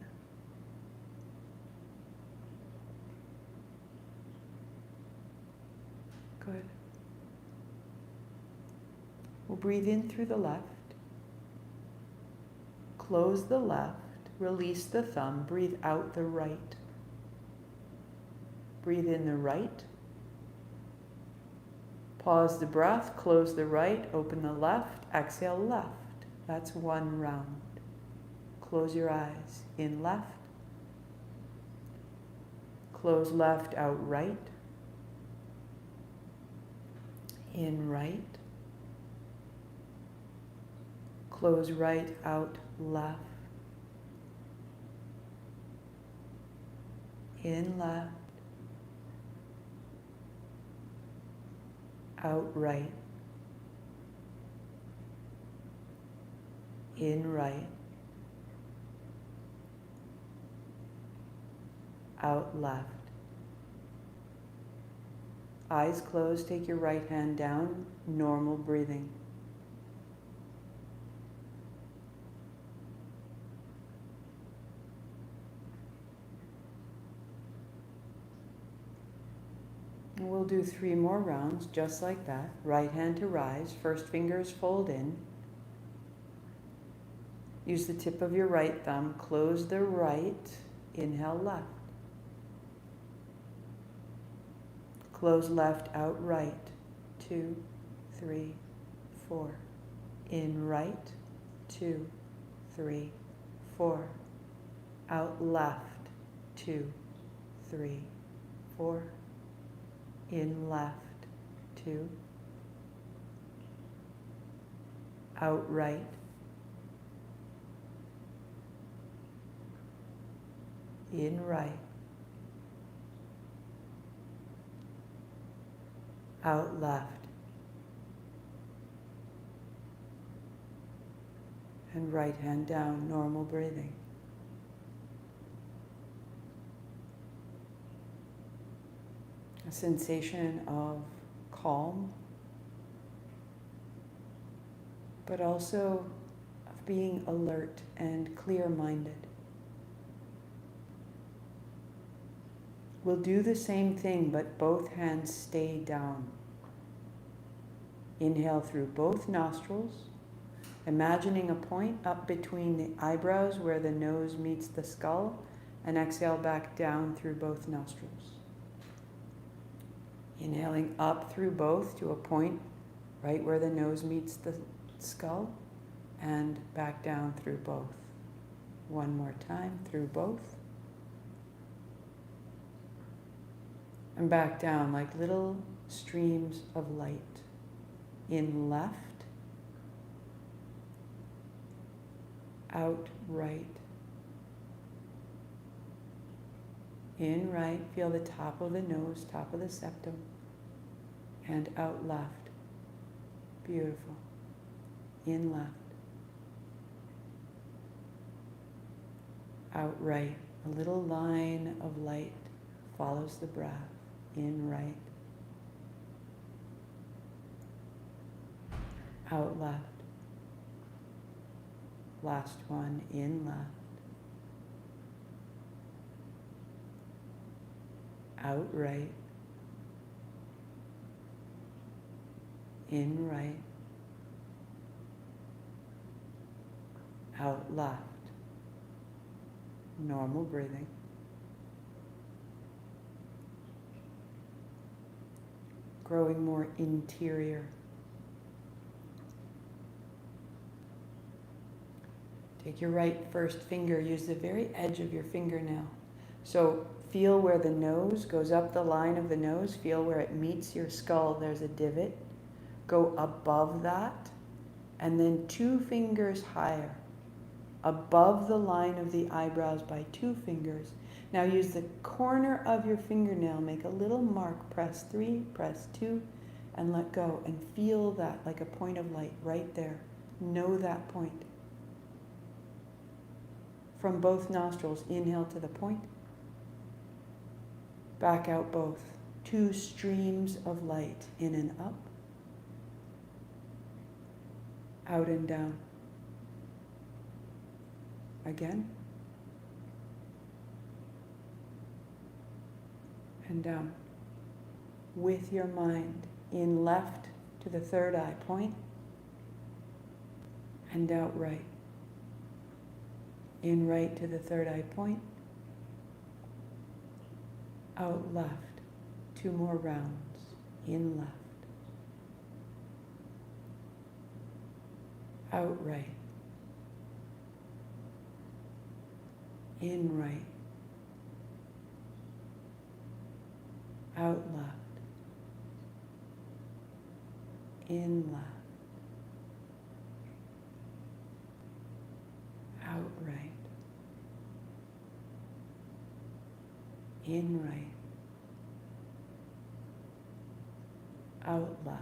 Good. We'll breathe in through the left. Close the left. Release the thumb. Breathe out the right. Breathe in the right. Pause the breath. Close the right. Open the left. Exhale left. That's 1 round. Close your eyes. In left. Close left, out right. In right. Close right, out left. In left. out right, in right, out left. Eyes closed, take your right hand down, normal breathing. And we'll do 3 more rounds just like that. Right hand to rise, first fingers fold in. Use the tip of your right thumb, close the right, inhale left. Close left, out right, 2, 3, 4. In right, 2, 3, 4. Out left, 2, 3, 4. In left, 2. Out right. In right. Out left. And right hand down, normal breathing. A sensation of calm, but also of being alert and clear-minded. We'll do the same thing, but both hands stay down. Inhale through both nostrils, imagining a point up between the eyebrows where the nose meets the skull, and exhale back down through both nostrils. Inhaling up through both to a point right where the nose meets the skull, and back down through both. One more time through both. And back down like little streams of light. In left, out right. In right, feel the top of the nose, top of the septum, and out left. Beautiful. In left. Out right. A little line of light follows the breath. In right. Out left. Last one, in left. Out right. In right. Out left. Normal breathing. Growing more interior. Take your right first finger, use the very edge of your fingernail. So feel where the nose goes up the line of the nose, feel where it meets your skull, there's a divot. Go above that, and then 2 fingers higher, above the line of the eyebrows by 2 fingers. Now use the corner of your fingernail, make a little mark, press 3, press 2, and let go, and feel that like a point of light right there. Know that point. From both nostrils, inhale to the point. Back out both. 2 streams of light, in and up. Out and down. Again. And down. With your mind, in left to the third eye point. And out right. In right to the third eye point. Out left. 2 more rounds. In left. Out right. In right. Out left. In left. Out right. In right. out loud.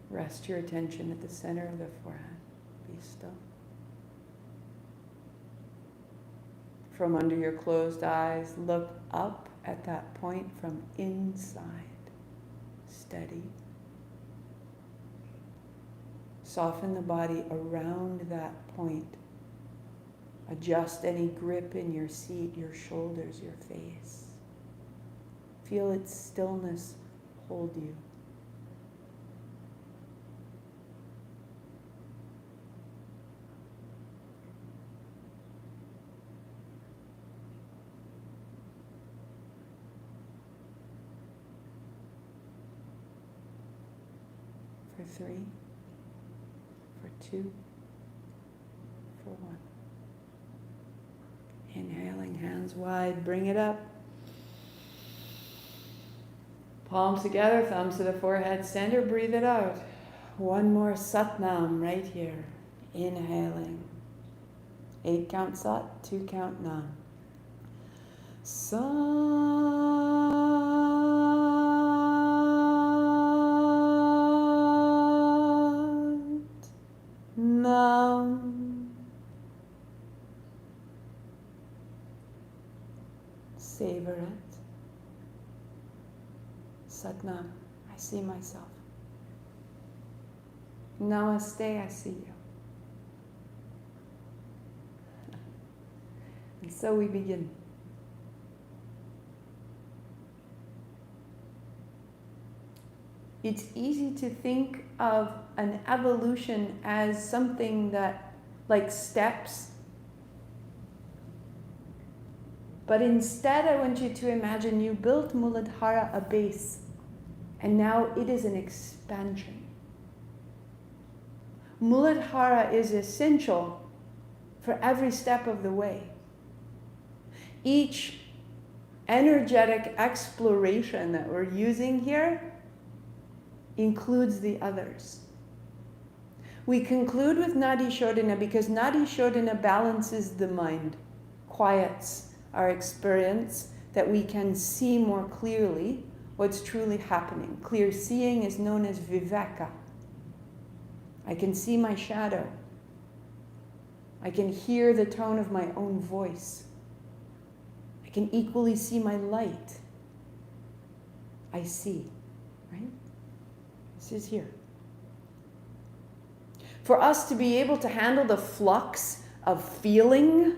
Rest your attention at the center of the forehead. Be still. From under your closed eyes, look up at that point from inside. Steady. Soften the body around that point. Adjust any grip in your seat, your shoulders, your face. Feel its stillness hold you. For 3, for 2, for 1. Inhaling, hands wide, bring it up. Palms together, thumbs to the forehead, center, breathe it out. One more Satnam right here. Inhaling. 8 count Sat, 2 count Nam. Nam. Savor it. Satnam, I see myself. Namaste, I see you. And so we begin. It's easy to think of an evolution as something that, like steps. But instead, I want you to imagine you built Muladhara, a base, and now it is an expansion. Muladhara is essential for every step of the way. Each energetic exploration that we're using here includes the others. We conclude with Nadi Shodhina because Nadi Shodhina balances the mind, quiets our experience, that we can see more clearly what's truly happening. Clear seeing is known as viveka. I can see my shadow. I can hear the tone of my own voice. I can equally see my light. I see, right? This is here. For us to be able to handle the flux of feeling,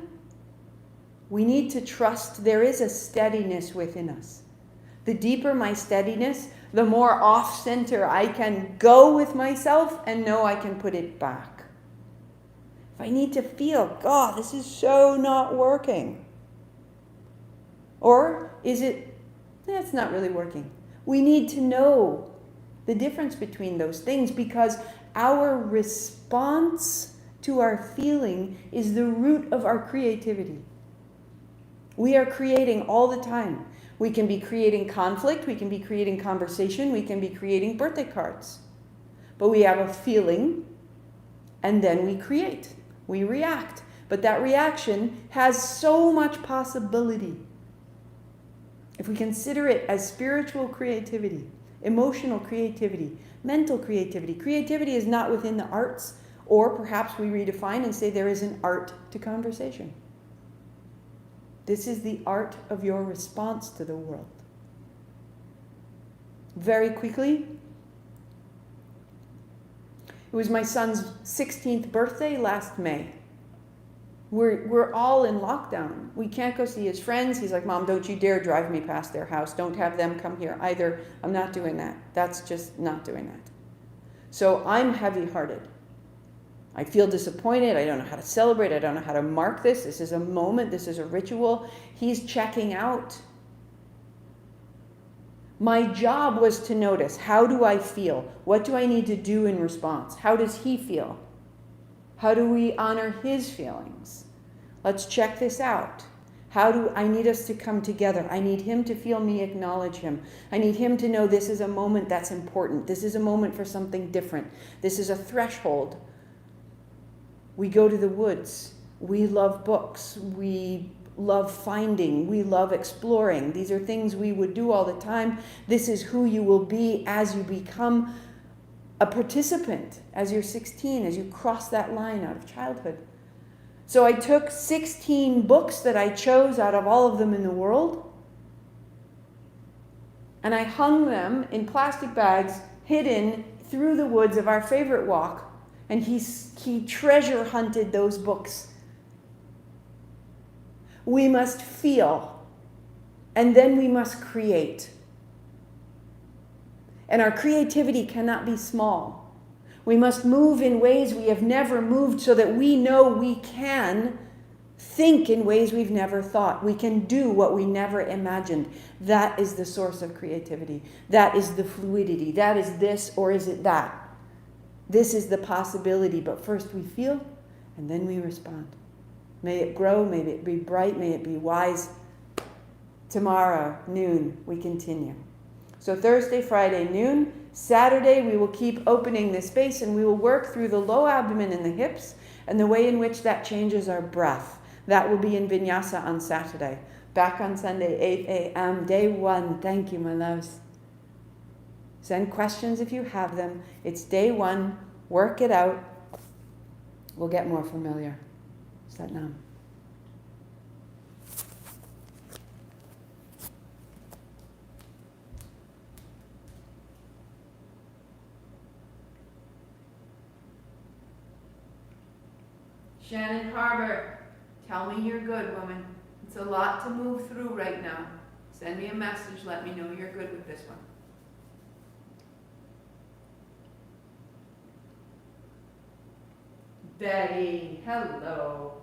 we need to trust there is a steadiness within us. The deeper my steadiness, the more off-center I can go with myself and know I can put it back. If I need to feel, God, this is so not working. Or is it, that's not really working. We need to know the difference between those things because our response to our feeling is the root of our creativity. We are creating all the time. We can be creating conflict, we can be creating conversation, we can be creating birthday cards. But we have a feeling, and then we create, we react. But that reaction has so much possibility. If we consider it as spiritual creativity, emotional creativity, mental creativity, creativity is not within the arts, or perhaps we redefine and say there is an art to conversation. This is the art of your response to the world. Very quickly, it was my son's 16th birthday last May. We're all in lockdown. We can't go see his friends. He's like, Mom, don't you dare drive me past their house. Don't have them come here either. I'm not doing that. That's just not doing that. So I'm heavy-hearted. I feel disappointed. I don't know how to celebrate. I don't know how to mark this. This is a moment. This is a ritual. He's checking out. My job was to notice, how do I feel? What do I need to do in response? How does he feel? How do we honor his feelings? Let's check this out. How do I need us to come together? I need him to feel me acknowledge him. I need him to know this is a moment that's important. This is a moment for something different. This is a threshold. We go to the woods. We love books. We love finding. We love exploring. These are things we would do all the time. This is who you will be as you become a participant, as you're 16, as you cross that line out of childhood. So I took 16 books that I chose out of all of them in the world, and I hung them in plastic bags hidden through the woods of our favorite walk, and he treasure hunted those books. We must feel, and then we must create. And our creativity cannot be small. We must move in ways we have never moved so that we know we can think in ways we've never thought. We can do what we never imagined. That is the source of creativity. That is the fluidity. That is this, or is it that? This is the possibility, but first we feel, and then we respond. May it grow, may it be bright, may it be wise. Tomorrow, noon, we continue. So Thursday, Friday, noon. Saturday, we will keep opening the space, and we will work through the low abdomen and the hips and the way in which that changes our breath. That will be in Vinyasa on Saturday. Back on Sunday, 8 a.m., day 1. Thank you, my loves. Send questions if you have them. It's day 1. Work it out. We'll get more familiar. Sat Nam. Shannon Harbor, tell me you're good, woman. It's a lot to move through right now. Send me a message, let me know you're good with this one. Betty, hello.